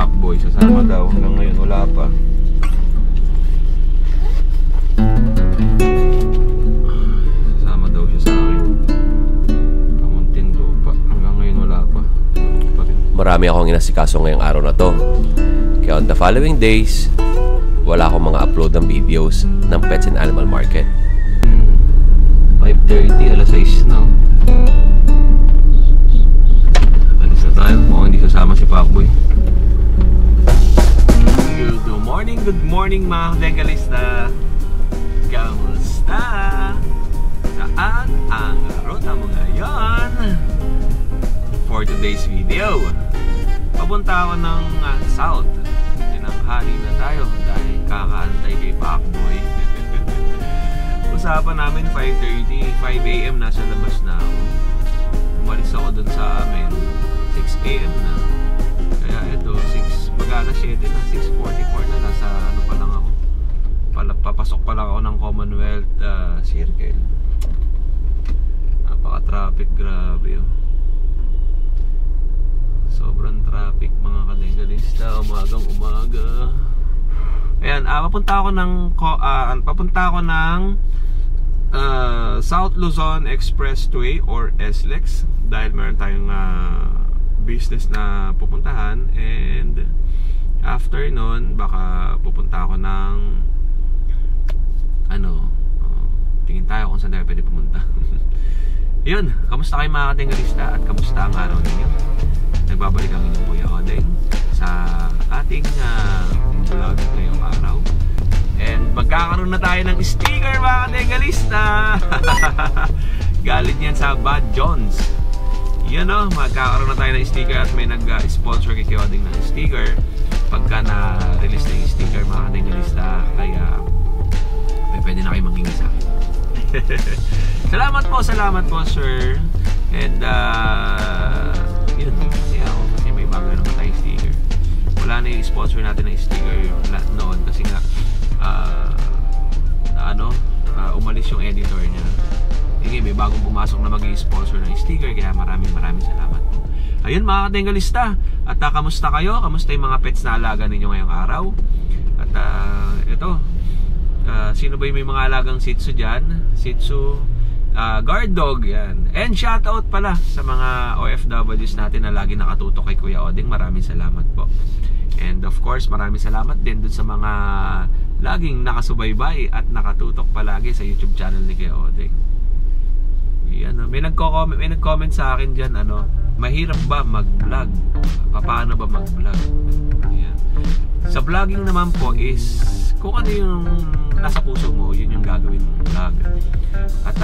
Pacboy, sasama daw. Hanggang ngayon wala pa. Sasama daw siya sa akin. Kamuntin lupa. Hanggang ngayon wala pa. Marami akong inasikaso ngayong araw na to. Kaya on the following days, wala akong mga upload ng videos ng Pets and Animal Market. 5:30, alas 6 na. Alis na tayo. Mukhang hindi sasama si Pacboy. Good morning mga kadengalista. Kamusta? Saan ang ruta mo ngayon? For today's video, papunta ako ng South. Tinanghali na tayo dahil kakaantay kay Pacboy. Usapan namin 5:30, 5 AM nasa labas na ako. Umalis ako dun sa amin 6 AM na. Kaya ito 6, mag-alas 7 na, 6:44 na, nasa ano pa lang ako. Papasok pa lang ako ng Commonwealth Circle. Napaka-traffic, grabe oh. Sobrang traffic mga kadengalista, umagang umaga. Ayan, papunta ako ng South Luzon Expressway or SLEX dahil meron tayong business na pupuntahan, and after nun baka pupunta ako ng tingin tayo kung saan tayo pwede pumunta. Yun, kamusta kayo mga kadengalista at kamusta ang araw ninyo? Nagbabalik ang inyong Kuya Odeng sa ating vlog ngayong araw. And magkakaroon na tayo ng sticker mga kadengalista. Galit yan sa Bad Jones. Yan o, magkakaroon na tayo ng sticker at may nag-sponsor kay Kuya Odeng ng sticker. Pagka na-release na yung sticker mga kadengalista, kaya pwede na kayo maghingi sa akin. Salamat po sir. And yun, kasi may bago naman tayong sticker. Wala na yung sponsor natin ng sticker noon kasi nga umalis yung editor niya. May bagong pumasok na mag-i-sponsor ng sticker, kaya maraming salamat po. Ayun mga kadengalista, at kamusta kayo? Kamusta yung mga pets na alaga ninyo ngayong araw? At ito, sino ba yung may mga alagang Shih Tzu dyan? Shih Tzu, guard dog, yan. And shoutout pala sa mga OFWs natin na lagi nakatutok kay Kuya Odeng. Maraming salamat po. And of course, maraming salamat din dun sa mga laging nakasubaybay at nakatutok palagi sa YouTube channel ni Kuya Odeng. Yan, may nag-comment sa akin dyan, mahirap ba mag-vlog? Paano ba mag-vlog? Yan. Sa vlogging naman po is kung ano yung nasa puso mo, yun yung gagawin mong vlog. At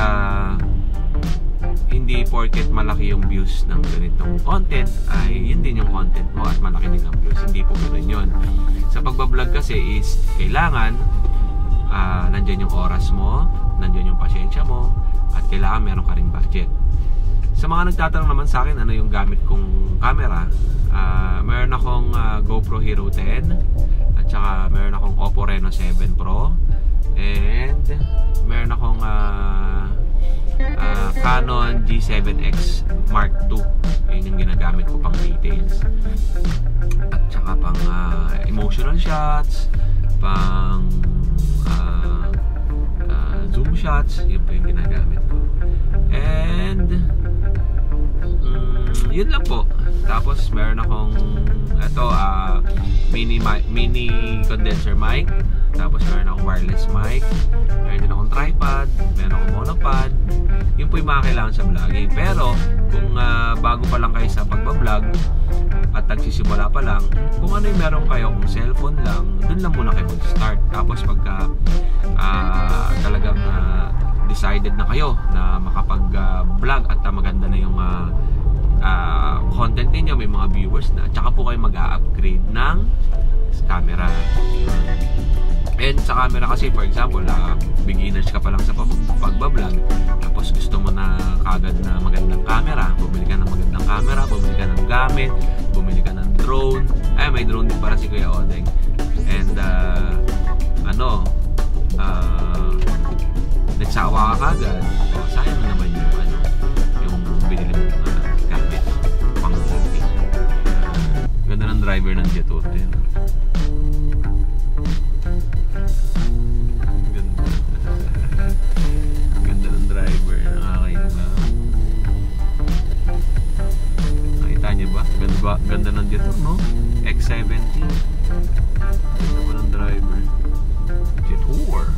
hindi porket malaki yung views ng ganitong content ay yun din yung content mo at malaki din ang views. Hindi po ganoon yun. Sa pagbablog kasi is kailangan nandyan yung oras mo, nandyan yung pasyensya mo, at kailangan meron ka ring budget. Sa mga nagtatanong naman sa akin ano yung gamit kong camera, meron akong GoPro Hero 10 at saka meron akong Oppo Reno 7 Pro, and meron akong Canon G7X Mark II. Yun yung ginagamit ko pang details at saka pang emotional shots, pang zoom shots. Yun po yung ginagamit ko. And yun lang po. Tapos meron akong mini condenser mic. Tapos meron akong wireless mic. Meron din akong tripod. Meron akong monopod. Yun po yung mga kailangan sa vlogging. Pero kung bago pa lang kayo sa pagbablog at nagsisimula pa lang, kung ano yung meron kayo, kung cellphone lang, dun lang muna kayo mag-start. Tapos pagka talagang decided na kayo na makapag-vlog at maganda na yung content ninyo, may mga viewers na, tsaka po kayo mag-upgrade ng camera. And sa camera kasi, for example, beginners ka pa lang sa pagbablog, tapos gusto mo na kagad na magandang camera, bumili ka ng magandang camera, bumili ka ng gamit, bumili ka ng drone. Ay, may drone din para si Kuya Odeng. And nagsawa ka kagad, sayang naman yung binili mo gamit pang vlogging. Ganda ng driver ng Jet 2. Ganda ng dito, no? X70. Ganda pa ng driver. Jetour.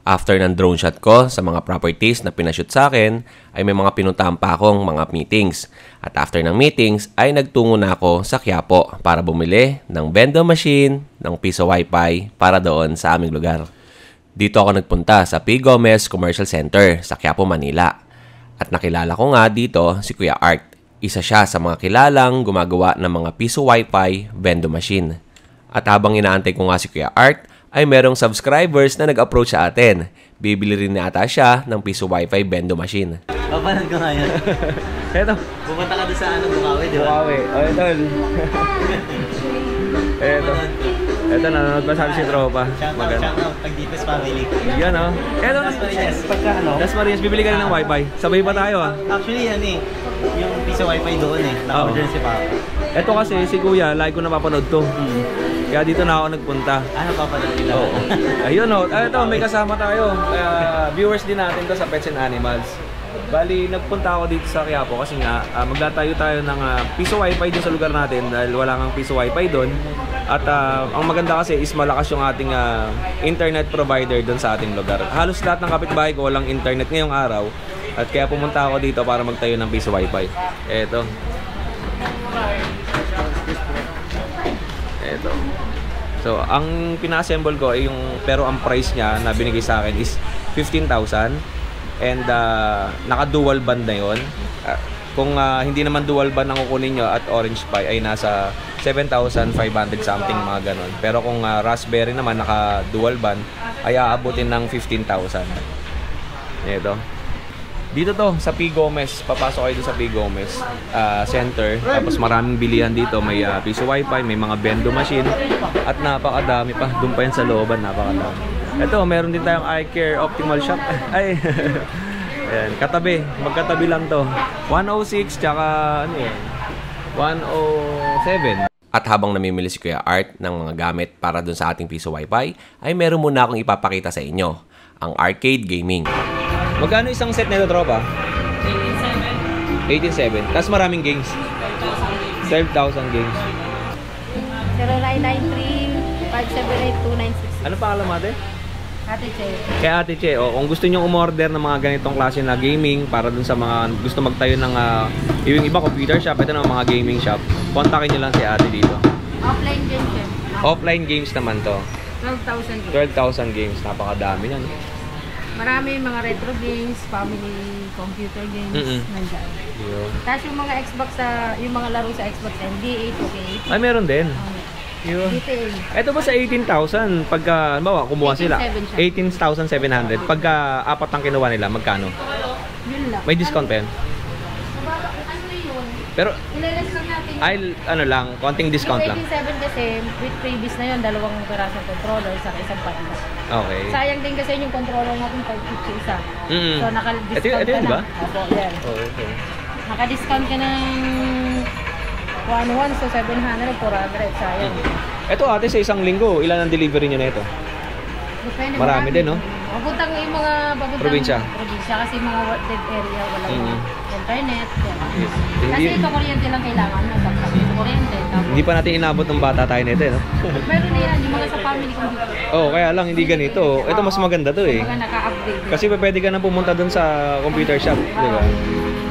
After ng drone shot ko sa mga properties na pinashoot sa akin, ay may mga pinuntahan pa akong mga meetings. At after ng meetings, ay nagtungo na ako sa Quiapo para bumili ng vending machine, ng piso wifi para doon sa aming lugar. Dito ako nagpunta sa P. Gomez Commercial Center sa Quiapo, Manila. At nakilala ko nga dito si Kuya Art. Isa siya sa mga kilalang gumagawa ng mga piso wifi vending machine. At habang inaantay ko nga si Kuya Art, ay merong subscribers na nag-approach sa atin. Bibili rin ata siya ng piso wifi vending machine. Papanan ko nga yan. Eto. Pupunta ka doon sa Bukawi, di ba? Bukawi. O, ito. Eto. Eto, nanonood pa sabi si tropa. Shout out, Pag-Dipes family. Yan, o. Eto, Las Marinas. Pagka ano? Las Marinas, bibili ka rin ng wifi. Sabay pa tayo, ah. Actually, yan eh. Yung piso wifi doon eh. Naka-order si Papa. Eto kasi, si Kuya, lagi ko napapanood to. Kaya dito na ako nagpunta. Ano papanood nila? Oo. Ayun, o. Eto, may kasama tayo. Viewers din natin to sa Pets and Animals. Bali, nagpunta ako dito sa Quiapo kasi nga maglatayo tayo ng piso wifi dun sa lugar natin dahil wala kang piso wifi doon. At ang maganda kasi is malakas yung ating internet provider doon sa ating lugar. Halos lahat ng kapitbahay ko walang internet ngayong araw. At kaya pumunta ako dito para magtayo ng piso wifi. Eto. Eto. So, ang pina-assemble ko ay pero ang price niya na binigay sa akin is 15,000. And naka-dual band na yun. Kung hindi naman dual band ang kukunin nyo at Orange Pi ay nasa 7,500 something, mga ganon. Pero kung Raspberry naman naka-dual band ay aabutin ng 15,000. Ito. Dito to, sa P. Gomez. Papasok kayo dito sa P. Gomez Center. Tapos maraming bilihan dito. May piso wifi, may mga vending machine. At napakadami pa. Doon pa yan sa looban, napakadami. Ito, meron din tayong Eye Care Optimal Shop. Ay, ayan, katabi. Magkatabi lang to. 106, tsaka ano yun? 107. At habang namimili si Kuya Art ng mga gamit para dun sa ating piso wifi, ay meron muna akong ipapakita sa inyo. Ang arcade gaming. Magkano isang set nito, tropa? 18,700. Tapos maraming games. 12,000 games. 0993-578-296. Ano pangalan mo, ate? Ate Che. Kay Ate Che, kung gusto nyo umorder ng mga ganitong klase na gaming para dun sa mga gusto magtayo ng yung iba computer shop, ito ng mga gaming shop, kontakin nyo lang si Ate dito. Offline games yan. Offline games naman to. 12,000 games. 12,000 games, napakadami yan. Marami mga retro games, family computer games, nandyan. Tapos yung mga Xbox yung mga laro sa Xbox NBA, 2K18. Ay, meron din. GTA. Ito ba sa 18,000 pagka, bawa, kumuha sila? 18,700. Pagka apat ang kinuha nila, magkano? Yun lang. May discount pa yan? Ano yun? Pero, Ilalas lang natin. ay, ano lang, konting discount lang. Yung 18,700 kasi, with previous na yun, dalawang pirasong controller sa isang panda. Okay. Sayang din kasi yung controller natin 550 isa. So, naka-discount ito ka yun, na. ba? Opo, yan. Oh, okay. Naka-discount ka ng 1,100, so 700, 400, sayang. Ito ate, sa isang linggo, ilan ang delivery nyo na ito? Depende, Marami din, no? Papuntang yung mga Probinsya. Probinsya kasi mga dead area, walang internet. Yan. Yes. Kasi ito, kuryente lang kailangan mo. Kuryente. Hindi pa natin inabot ng bata tayo nito, no? Meron din yan, yung mga sa family computer. Oh, kaya lang hindi ganito. Ito mas maganda to eh. Mga naka-upgrade. Kasi pwede ka na pumunta dun sa computer shop, di ba?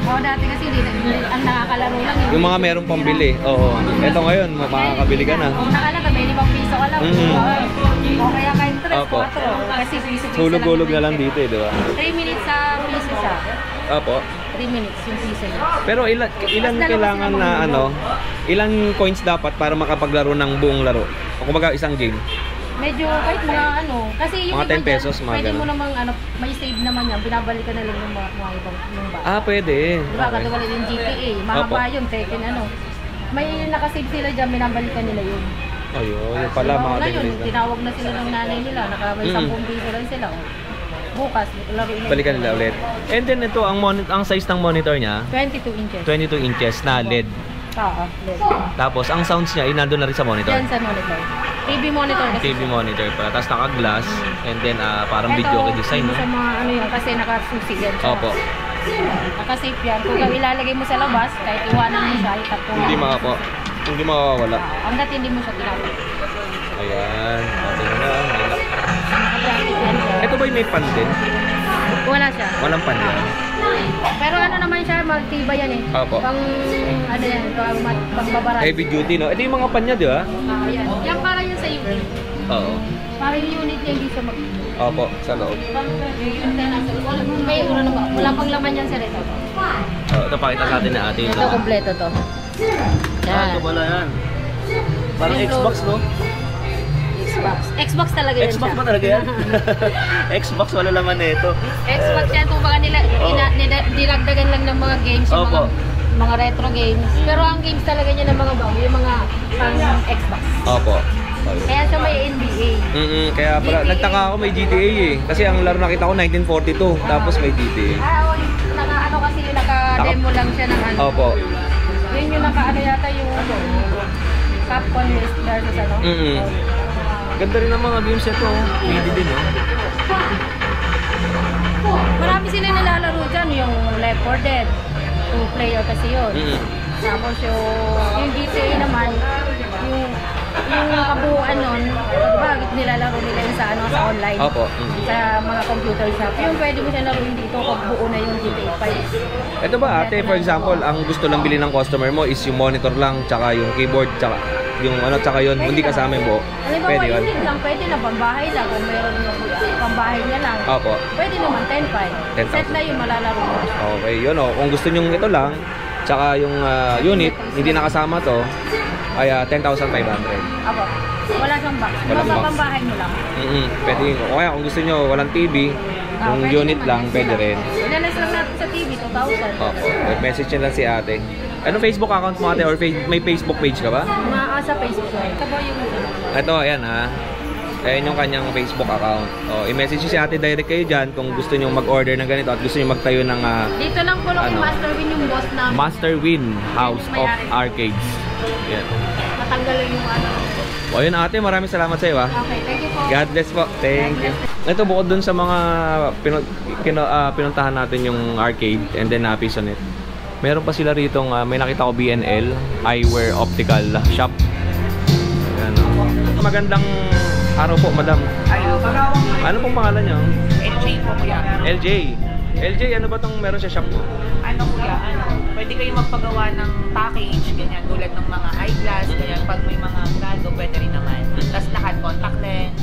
Oo, dati kasi ang nakakalaro lang Yung mga merong pambili. Oo. Ito ngayon, makakabili ka na. Kung nakalaga, may 5 piso ka lang. O kaya kayo 3, 4. Opo. Kasi piso-piso Hulog-hulog na lang dito eh, di ba? 3 minutes sa piso siya. Opo. 3 minutes yung piso niya. Pero ilan kailangan na ilang coins dapat para makapaglaro ng buong laro? O kumbaga isang game? Medyo kahit mga kasi yung mga 10 iba pesos, dyan, mga pwede mo ganun. namang may save naman yan, binabalikan na lang yung mga ibang yung ba. Ah, pwede. Diba, katulad yung GTA, mahaba yun, Tekken may nakasave sila dyan, binabalikan nila yun. Ayun, yung pala mga Ngayon, technique. tinawag na sila ng nanay nila, may 10 piso lang sila. bukas, laruin Balikan nila ulit. And then ito, ang size ng monitor niya, 22 inches. 22 inches na LED. Oo, LED. Tapos, ang sounds niya, nandun na rin sa monitor. Yan sa monitor. TV monitor kasi. TV monitor pala. Tapos naka-glass. And then, parang Ito, video okay design, no? sa mga ano yan, kasi nakasusi yan siya. Opo. Nakasafe yan. Kung ilalagay mo sa labas, kahit iwanan mo siya, itatong. Hindi mawawala. Hanggat hindi mo siya tinapos. Ayan. Atin na. Naka-bracket yan siya. Ito ba yung may pan din? Wala siya. Walang pan yan. Pero ano naman siya, magtibay yan eh. Opo. Pang, ano yan, pang babaran. Heavy duty, no? Ito yung mga pan niya, di ba? Yan. Yan para yun sa unit. Oo. Para yung unit niya hindi siya mag... Opo, sa loob. May ano ba? Wala pang laman yan sa reto. Ito pakita sa atin na ate. Ito, kompleto to. Yan. Ito pala yan. Parang Xbox, no? Xbox talaga yun Xbox siya. ba talaga yan? Xbox, wala laman na ito. Xbox yan, kung baka nila, dinagdagan lang ng mga games, yung Opo. mga retro games. Pero ang games talaga niya ng mga bago, yung mga pang Xbox. Opo. Kaya siya may NBA. Kaya pala, GTA. nagtaka ako may GTA eh. Kasi ang laro nakita ko 1942, tapos may GTA. Naka-ano kasi yung naka-demo lang siya ng ano. Opo. Yun yung naka-ano yata yung Capcom versus ano. Ganda rin ang mga games ito. Pwede din, no? Marami sila nilalaro dyan, yung Left 4 Dead. 2-player kasi yun. Tapos yung GTA naman, yung kabuuan nun, diba, nilalaro nila yun sa, ano, sa online. Opo. Sa mga computer shop. Yung pwede mo siya laruin dito kung buo na yung GTA 5. Ito ba ate, for example, ang gusto lang bilhin ng customer mo is yung monitor lang, tsaka yung keyboard, tsaka yung ano, tsaka yun, hindi kasama yung buo. Halimbawa, Pwede yun. unit lang, pwede na pambahay lang. Kung mayroon yung pambahay niya lang. Opo. Pwede naman 10,500. 10,000. Set na yung malalaro mo. Okay, yun o. Kung gusto nyo ito lang, tsaka yung unit, hindi nakasama to, ay 10,500. Apo. Wala siyang box. Walang box. Pambahay mo lang. Pwede yun. O kaya kung gusto nyo walang TV, yung Pwede unit naman. lang, pwede rin. Ilalas lang natin sa TV, 2,000. Opo. Message nyo lang si ate. Ano Facebook account mo ate or may Facebook page ka ba? Sa Facebook. Ito ba yung... Ito, ayan ha. Ayan yung kanyang Facebook account. O, i-message nyo si ate direct kayo dyan kung gusto nyo mag-order ng ganito at gusto nyo magtayo ng Dito lang po lang ano? yung Master Win yung boss namin. Master Win House of Arcades. Yan. Matanggal yung ano. O yun ate, maraming salamat sa iyo ha. Okay, thank you po. God bless po. Thank you. Ito bukod dun sa mga pinuntahan natin yung arcade and then Napisonet. Meron pa sila rito, may nakita ko BNL, Eyewear Optical Shop. Ayan, magandang araw po, madam. Ano pong pangalan niyo? LJ po kuya. LJ. LJ, ano ba tong meron sa shop mo? Ano kuya, pwede kayo magpagawa ng package, ganyan, tulad ng mga eyeglass, ganyan, pag may mga grado, pwede rin naman. Tapos lahat contact lens,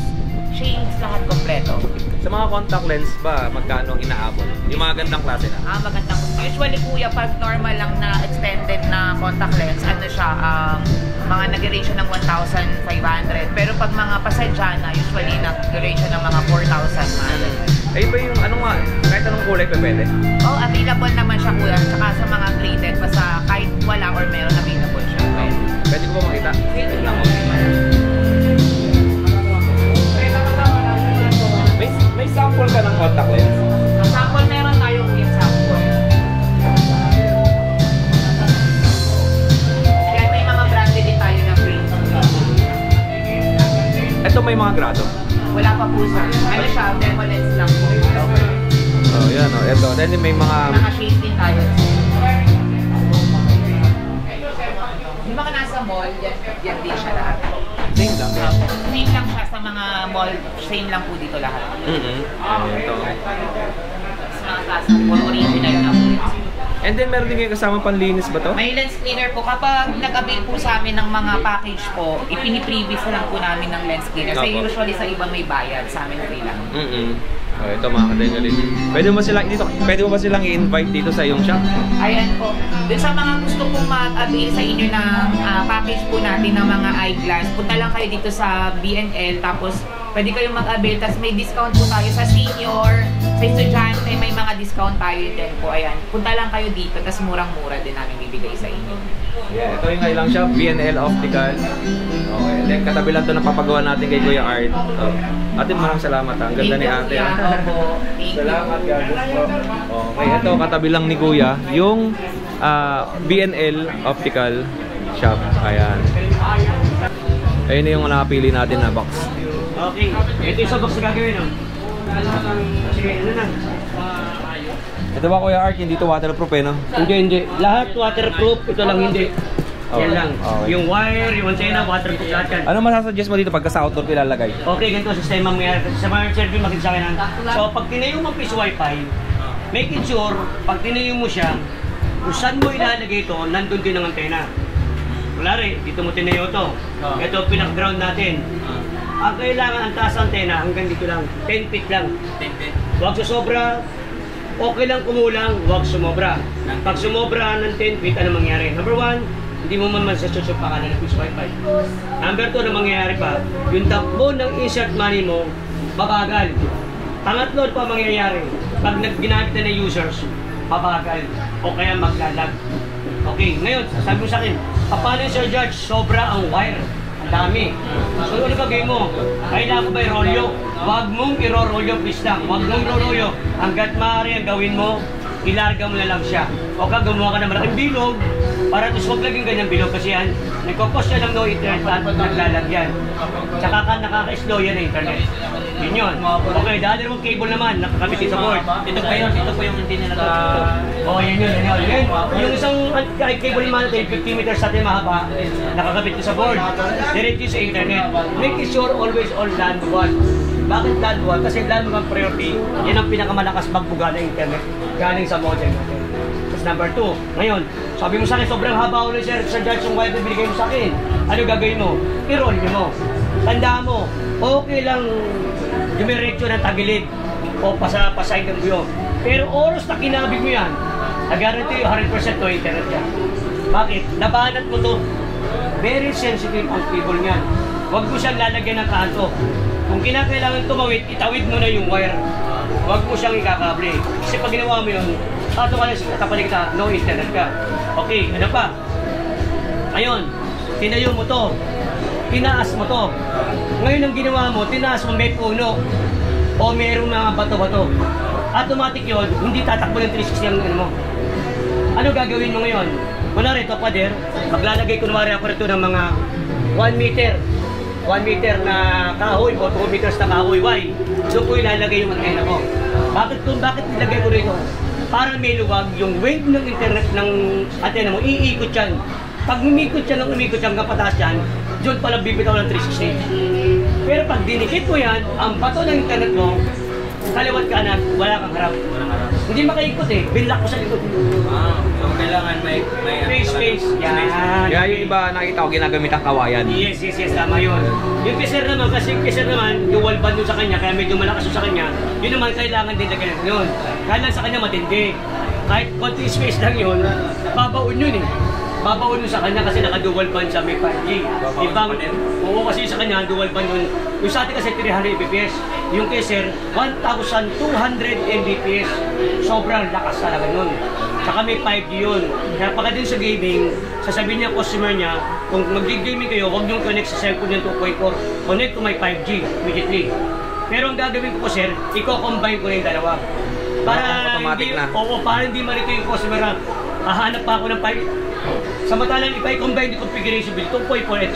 shades, lahat kompleto. Sa mga contact lens ba, magkano inaabot? Yung mga gandang klase na? Magandang. Usually kuya, pag normal lang na extended na contact lens, ano siya, mga nag-range siya ng 1,500. Pero pag mga pasadyana, usually nag-range siya ng mga 4,000. Ay ba yung ano nga, kahit anong kulay pa pwede? Oh, available naman siya kuya, saka sa mga graded, basta kahit wala or meron, available siya. Pwede ko ba makita? Pwede lang. May sample ka ng contact lens? Sample meron tayo kuya, sample. Kaya may mga branded din tayo na free. Ito may mga grado. Wala pa po sir. Ano siya, demo lens lang po. Oh, yan oh. Ito. Then may mga... Mga shades din tayo. Yung mga nasa mall, yan din siya lahat. Same lang. Same lang siya sa mga mall, same lang po dito lahat. Ito. Sa mga taas po, original na po. And then meron din kayo kasama panlinis ba to? May lens cleaner po. Kapag nag-avail po sa amin ng mga package po, ipini-previous na lang po namin ng lens cleaner. Kasi Opo. usually sa iba may bayad, sa amin free lang. Oh, ito mga katengalit. Pwede mo ba silang i-invite dito sa iyong shop? Ayan po. Dun sa mga gusto pong mag-avail sa inyo ng package po natin ng mga eyeglass, punta lang kayo dito sa BNL, tapos pwede kayong mag-avail, tapos may discount po tayo sa senior, Sa estudyante, may mga discount tayo din po. Ayan, punta lang kayo dito, tapos murang-mura din namin bibigay sa inyo. Yeah, ito yung ilang shop, BNL Optical. Okay, then katabi lang ito ng papagawa natin kay Kuya Art. Ate, maraming salamat ha. Ang ganda ni ate ha. Salamat, God bless po. Okay, ito katabi lang ni Kuya, yung BNL Optical Shop. Ayan. Ayun na yung nakapili natin na box. Okay, ito yung sa box na gagawin, no? Sige, ano na? Ito ba Kuya Art, hindi ito waterproof eh, no? Hindi. Lahat waterproof, ito lang hindi. Okay. Yan lang. Okay. Yung wire, yung antena, waterproof lahat yan. Ano masasuggest mo dito pagka sa outdoor ilalagay? Okay, ganito ang sistema mo yan. Sa mga interview, makita sa akin. So, pag tinayo mo piece wifi, make it sure, pag tinayo mo siya, kung saan mo ilalagay ito, nandun din ang antena. Wala rin, dito mo tinayo ito. Ito, pinaka-ground natin. Ang kailangan, ang taas antena, hanggang dito lang. 10 feet lang. 10 feet. Huwag susobra. Okay lang kumulang, huwag sumobra. Pag sumobra ng 10 feet, ano mangyari? Number 1, hindi mo man masususok pa ka na ng piece wifi. Number 2, na mangyayari pa, yung takbo ng insert money mo, babagal. Pangatlo pa mangyayari, pag ginamit na ng users, babagal. O kaya maglalag. Okay, ngayon, sabi mo sa akin, paano Sir George, sobra ang wire. Ang dami. So, ano gagawin mo? Kailangan ko ba i-rolyo? Huwag mong i-rolyo, please lang. Huwag mong i-rolyo. Hanggat maaari ang gawin mo, ilarga mo na lang siya. O ka, gumawa ka ng malaking bilog, para ito huwag laging ganyang bilog kasi yan, nagkakos siya ng no internet at naglalagyan. Tsaka ka nakaka-slow yan na internet. Yun yun. Okay, the other one cable naman, nakakabit sa board. Ito po yung hindi nila oh, yun. Yung isang cable naman natin, 50 meters natin mahaba, nakakabit sa board. Direct sa internet. Make sure always on LAN 1. Bakit LAN 1? Kasi LAN 1 priority, yan ang pinakamalakas magbuga ng internet galing sa modem natin. Tapos number 2, ngayon, sabi mo sa akin, sobrang haba ulit sir, sa George yung wire na binigay mo sa akin. Ano gagawin mo? I-roll mo. Tandaan mo, okay lang dumiretso ng tagilid o pasay ng buyo. Pero oras na kinabig mo yan, nag-guarantee 100% to internet yan. Bakit? Labanat mo to. Very sensitive ang cable niyan. Huwag mo siyang lalagyan ng kanto. Kung kinakailangan tumawid, itawid mo na yung wire. Huwag mo siyang ikakable. Kasi pag ginawa mo yun, tato ka lang, tapalig ka, no internet ka. Okay, ano pa? Ngayon, tinayo mo to. Tinaas mo to. Ngayon ang ginawa mo, tinaas mo may puno. O mayroong mga bato-bato. Automatic yun, hindi tatakbo ng 360 ang ano mo. Ano gagawin mo ngayon? Kunwari ito, pader, maglalagay kunwari ako rito ng mga 1 meter. 1 meter na kahoy o 2 meters na kahoy, why? So ko ilalagay yung antena ko. Bakit nilagay ko rito? Para may luwag, yung wave ng internet ng antena mo, iikot yan. Pag umikot yan hanggang pataas yan, doon pala bibitaw ng 360. Pero pag dinikit mo yan, ang bato ng internet mo, kaliwat kanan, wala kang harap. Hindi makaikot eh, binlock ko sa likod. So kailangan may Space. Yan. Kaya yung iba nakita ko ginagamit ang kawayan. Yes, tama yun. Yung kisser naman, kasi yung kisser naman, dual band yun sa kanya, kaya medyo malakas yun sa kanya, yun naman kailangan din lagyan yun. Kaya lang sa kanya matindi. Kahit konti space lang yun, babaon yun eh. Babaon yun sa kanya kasi naka-dual band siya, may 5G. Ibang, oo kasi sa kanya, dual band yun. Yung sa atin kasi 300 Mbps. Yung kisser, 1,200 Mbps. Sobrang lakas talaga nun. Saka may 5G yun. Kaya pagka din sa gaming, sasabihin niya customer niya, kung mag-gaming kayo, huwag niyong connect sa cellphone yung 2.4. Connect to my 5G immediately. Pero ang gagawin ko po sir, i-combine ko na yung dalawa. Para automatic hindi, na. Oo, para hindi malito yung customer na hahanap pa ako ng 5G. Samantalang i-combine the configuration with 2.4 and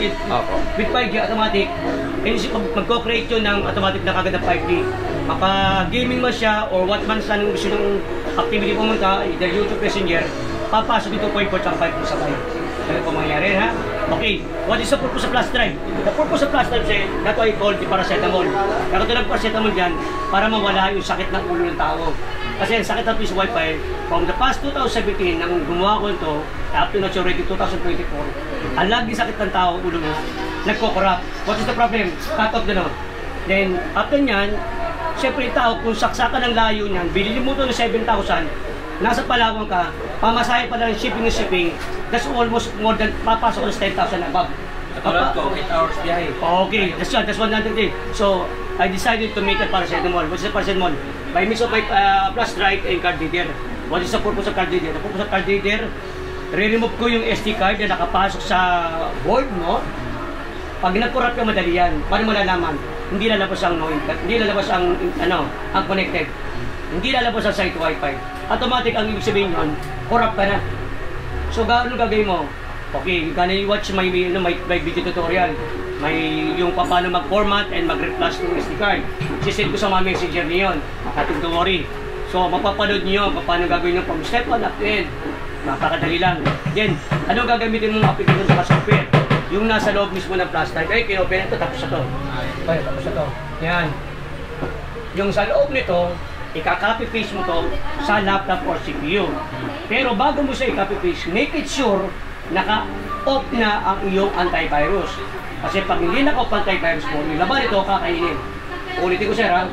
with 5G automatic, magko-create yun ng automatic na kagad ng 5G. Mapa-gaming man siya or what man sa gusto ng activity pumunta, either YouTube Messenger, papasok dito 2.4 at 5 sabay. Ano po mangyayari ha? Okay, what is the purpose of flash drive? The purpose of flash drive is that I call the paracetamol. Kaya ito ng paracetamol dyan para mawala yung sakit ng ulo ng tao. Kasi ang sakit ng piece wifi, from the past 2017, nang gumawa ko ito, up to now already 2024, ang laging sakit ng tao, ulo mo, nagko-corrupt. What is the problem? Cut off the node. Then, after nyan, siyempre yung tao, kung saksakan ng layo niyan, bilhin mo ito ng 7,000, nasa Palawan ka, pamasahe pa lang shipping, that's almost more than, papasok ko ng 10,000 above. Katulad ko, 8 hours biyahe. Okay, that's one thing. So, I decided to make a paracetamol. What is a paracetamol? By means of my flash drive and card reader. What is the purpose of card reader? The purpose of card reader, re-remove ko yung SD card na nakapasok sa board mo. Pag nag-corrupt ka, madali yan. Paano mo lalaman? Hindi lalabas ang hindi lalabas ang ang connected. Hindi lalabas ang site Wi-Fi. Automatic ang ibig sabihin nun, corrupt ka na. So, ano gagawin mo? Okay, you can watch my video tutorial. May yung paano mag-format and mag-reflash ng SD card. Sisend ko sa mga messenger niyo yun. Nothing to worry. So, mapapanood niyo paano gagawin yung from step 1 up to end. Napakadali lang. Then, ano gagamitin mong application sa software? Yung nasa loob mismo ng flash drive. Ay, kinopen ito, tapos na to. Ay, tapos na to. Yan. Yung sa loob nito, ika-copy paste mo to sa laptop or CPU. Pero bago mo siya i-copy paste, make it sure naka-off na ang iyong antivirus. Kasi pag hindi naka-off antivirus mo, yung laban ito kakainin. Ulitin ko sir ha,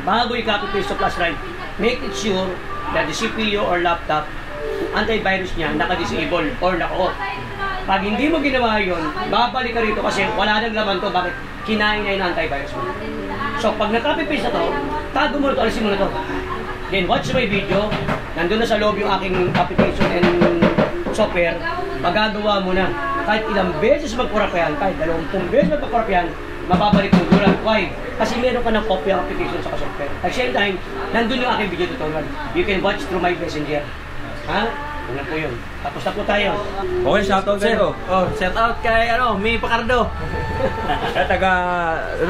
bago i-copy paste sa flash drive, make it sure that the CPU or laptop, antivirus niya naka-disable or naka-off. Pag hindi mo ginawa yun, babalik ka rito kasi wala nang laman to. Bakit? Kinain na yung antivirus mo. So pag na-copy paste na to, tago mo na to, alisin mo na to. Then watch my video, nandun na sa loob yung aking application and software, magagawa mo na. Kahit ilang beses magkurap yan, kahit 20 beses magkurap yan, mababalik mo doon. Why? Kasi meron ka ng copy ang application sa software. At same time, nandun yung aking video tutorial. You can watch through my messenger. Ha? Una po yun. Tapos na po tayo. Okay, shoutout sa'yo. Oh, shout out kay May Pacardo. Taga,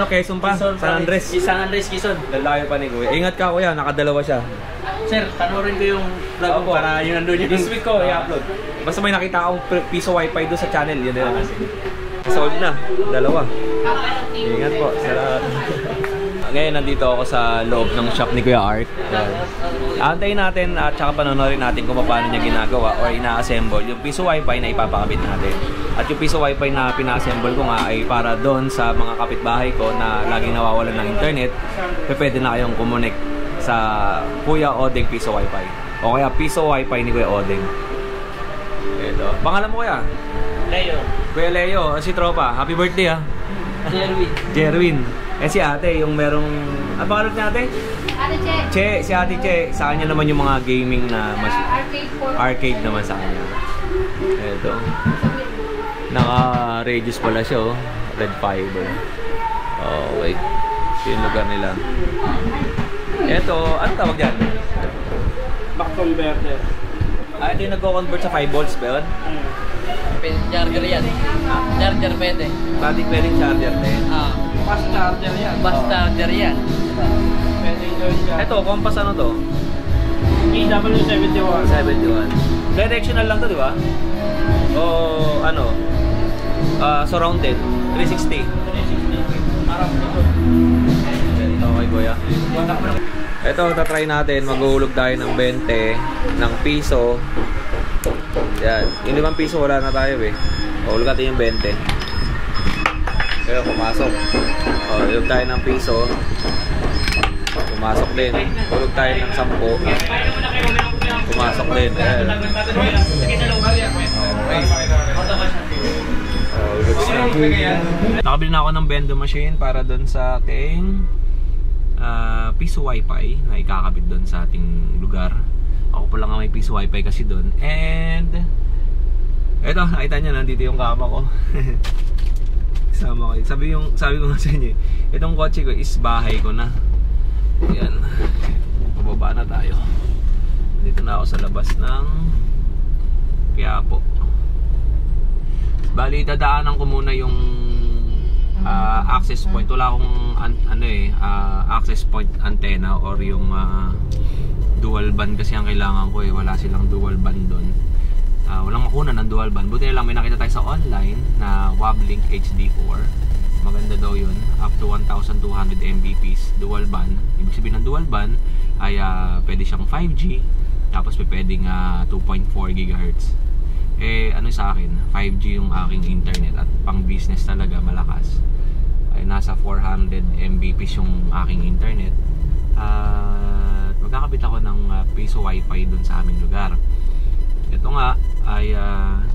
Quezon pa? San Andres. San Andres, Quezon. Lalayo pa ni Kuya. Ingat ka Kuya, nakadalawa siya. Sir, panoorin ko yung vlog mo para yun nandun yung This week ko i-upload. Basta may nakita akong piso wifi doon sa channel. Yun din. Sold na. Dalawa. Ingat po. Salamat. Ngayon nandito ako sa loob ng shop ni Kuya Art. Antayin natin at saka panonorin natin kung paano niya ginagawa or ina-assemble yung piso wifi na ipapakabit natin. At yung piso wifi na pina-assemble ko nga ay para doon sa mga kapitbahay ko na laging nawawalan ng internet. Pwede na kayong kumonek sa Kuya Odeng piso wifi. O kaya piso wifi ni Kuya Odeng. Ito. Pangalan mo Kuya? Leo. Kuya Leo, si Tropa. Happy birthday ha. Jerwin. Jerwin. Eh si ate, yung merong... Ano pangalan niya ate? Ate Che. Che, si ate Che. Sa kanya naman yung mga gaming na arcade naman sa kanya. Ito. Naka-radius pala siya oh. Red fiber. Oh, wait. Ito yung lugar nila. Ito, ano tawag yan? Back converter. Ito yung nagko-convert sa 5 volts ba yun? Charger yan. Charger pwede. Pwede pwedeng charger din. Fast charger yan. Fast charger yan. Pwede yun siya. Ito, compass ano to? EW71. 71. Directional lang to, di ba? O ano? Surrounded. 360. Okay, Kuya. Ito, tatry natin. Maghuhulog tayo ng 20 ng piso. Yan. Yung 5 piso wala na tayo eh. Hulog natin yung 20. Pero pumasok. Hulog tayo ng piso. Pumasok din. Hulog tayo ng 10. Pumasok din. Ayan. Nakabili na ako ng bendo machine para doon sa ating piso wifi na ikakabit doon sa ating lugar. Ako pa lang ang may piso wifi kasi doon. And eto, nakita nyo, nandito yung kama ko. Kasama ko. Sabi ko nga sa inyo, itong kotse ko is bahay ko na. Ayan. Pababa na tayo. Dito na ako sa labas ng Quiapo. Bali, dadaanan ko muna yung access point. Wala akong access point antenna or yung dual band kasi ang kailangan ko eh. Wala silang dual band doon. Walang makuna ng dual band. Buti na lang may nakita tayo sa online na Wablink HD4. Maganda daw yun. Up to 1,200 Mbps dual band. Ibig sabihin ng dual band ay pwede siyang 5G. Tapos pwedeng 2.4 GHz. Eh ano sa akin, 5G yung aking internet at pang business talaga malakas. Ay nasa 400 Mbps yung aking internet. Magkakabit ako ng piso wifi dun sa aming lugar. Ito nga ay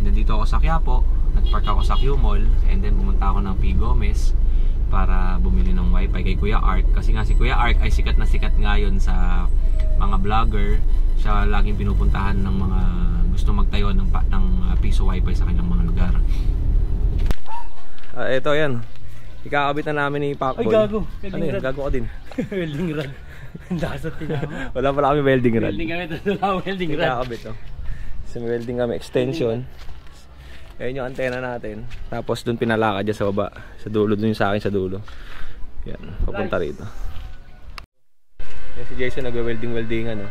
nandito ako sa Quiapo. nagpark ako sa Q Mall and then pumunta ako ng P. Gomez para bumili ng wifi kay Kuya Ark. Kasi nga si Kuya Ark ay sikat na sikat ngayon sa mga vlogger. Siya laging pinupuntahan ng mga gusto magtayo ng piso wifi sa kanilang mga lugar. Ito yan. Ikakabit na namin ni Pacboy. Ay, gago. Ano yun? Gago ka din. Welding rod. Dasot tinama. Wala pala kami welding rod. Welding kami. Welding rod. Ikakabit to. So may welding kami. Extension. Ayan yung antena natin. Tapos dun pinalakad dyan sa baba. Sa dulo. Dun yung sa akin sa dulo. Yan. Papunta rito. Yan si Jason nagwe-welding-weldingan. No?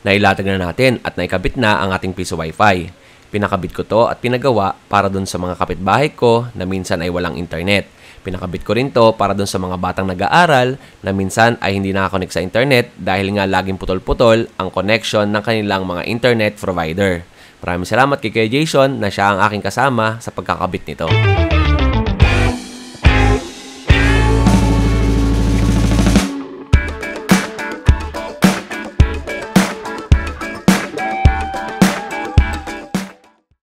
Nailatag na natin at naikabit na ang ating piso wifi. Pinakabit ko to at pinagawa para dun sa mga kapitbahay ko na minsan ay walang internet. Pinakabit ko rin to para dun sa mga batang nag-aaral na minsan ay hindi nakakonect sa internet dahil nga laging putol-putol ang connection ng kanilang mga internet provider. Maraming salamat kay Kuya Jason na siya ang aking kasama sa pagkakabit nito.